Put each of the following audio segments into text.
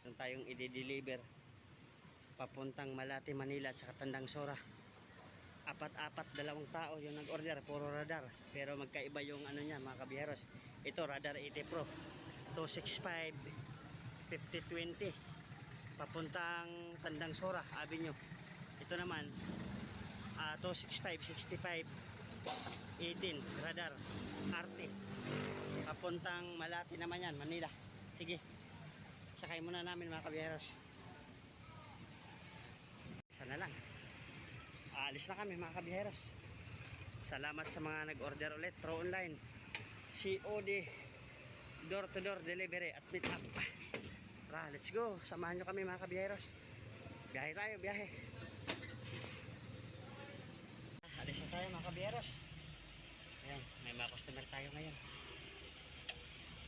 Meron tayong i-deliver papuntang Malate, Manila at saka Tandang Sora. Apat-apat, 2 tao yung nag-order, puro radar. Pero magkaiba yung ano niya mga kabiyeros. Ito radar 80 Pro 265 5020 papuntang Tandang Sora Avenue. Ito naman 265 65 18 radar RT papuntang Malate naman yan, Manila. Sige, sakay muna namin mga kabiyeros. Sana lang aalis na kami mga kabiyeros. Salamat sa mga nag-order ulit through online, COD, door to door delivery at meet up. Tara, let's go, samahan nyo kami mga kabiyeros. Biyahe tayo, biyahe. Alis na tayo mga kabiyeros. Ayan, may mga customer tayo ngayon.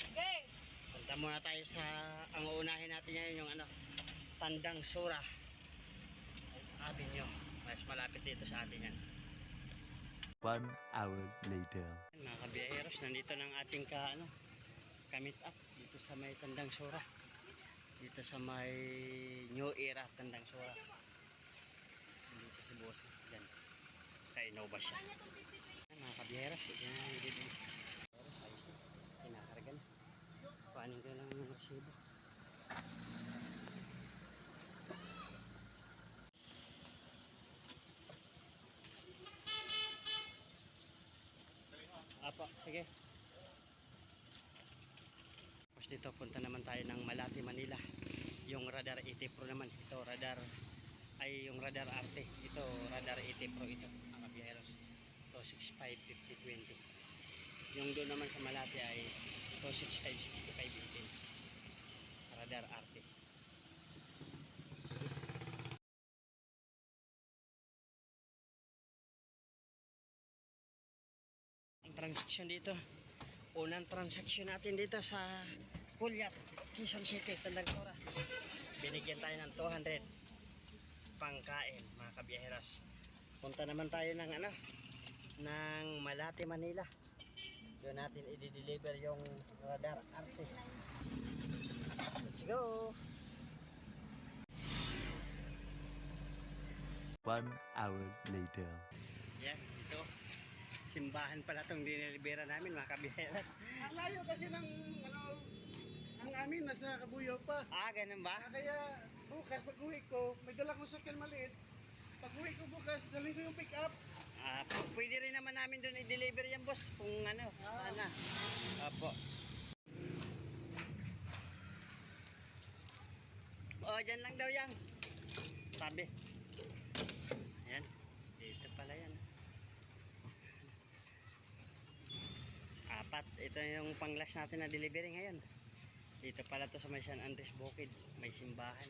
Okay. Punta muna tayo sa, ang uunahin natin ngayon yung ano, Tandang Sora Avenue. Mas malapit dito sa atin yan. 1 hour later. Mga kabiyeros, nandito ng ating ka-meet up dito sa may Tandang Sora. Dito sa may New Era Tandang Sora. Dito si boss. Yan. Ka-Innova siya. Mga kabiyeros, yan ang dito. Kinakarga na. Paanin ko lang ng resibo. Apo, sige. Tapos dito, punta naman tayo ng Malate, Manila. Yung radar 80 Pro naman. Ito, radar, ay yung radar RT. Ito, radar 80 Pro ito, mga kabiyeros. Ito, 65 50 20. Yung doon naman sa Malate ay 265 65 18. Radar RT. Ang transaction dito, unang transaction natin dito sa Kulyat, Quezon City, Tandang Sora. Binigyan tayo ng 200 pangkain mga kabiyeros. Punta naman tayo ng ng Malate, Manila. Doon natin i-deliver yung radar RT. Let's go. 1 hour later. Yan, ito. Simbahan pala itong dinilibera namin mga kabiyeros. Ang layo kasi ng ang amin nasa Kabuyaw pa. Ganun ba? Kaya bukas pag uwi ko, may dala kong sakyan maliit. Pag uwi ko bukas, dalhin ko yung pick up. Pwede rin naman namin doon i-deliver yan boss. Kung sana. Apo. Dyan lang daw yan. Sabi. Ayan. Dito pala yan. 4. Ito yung pang-last natin na delivery ngayon. Dito pala to sa may San Andres Bukid. May simbahan.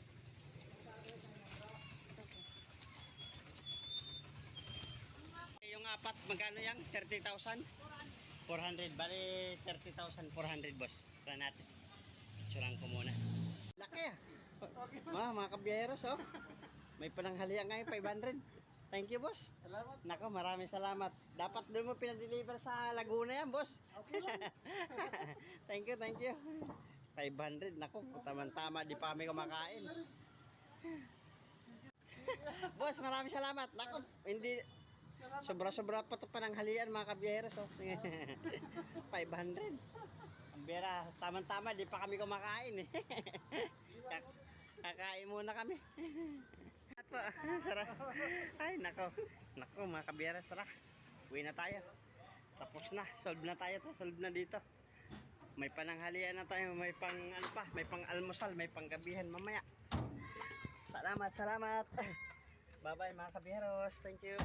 Yung 4, magkano yan? 30,000? 400. Bali 30,400 boss. Tara natin. Picturean ko muna. Laki mga kabiyeros May pananghalian ngayon 500. Thank you boss. Salamat. Nako, maraming salamat. Dapat doon mo pinadeliver sa Laguna yan boss. Okay lang. Thank you, thank you. 500, nako, tama-tama, di pa kami kumakain. Boss, maraming salamat. Nako, hindi sobra-sobra pa 'to pananghalian mga kabiyeros 500. Ang bera, tama-tama, di pa kami kumakain Kakain muna kami. Sarap. Ay, nako. Nako, mga kabiyeros, tara. Uwi na tayo. Tapos na, solve na tayo to. Solve na dito. May pananghalian na tayo, may pang may pang almusal, may pang gabihan mamaya. Salamat, salamat. Bye-bye mga kabiyeros. Thank you.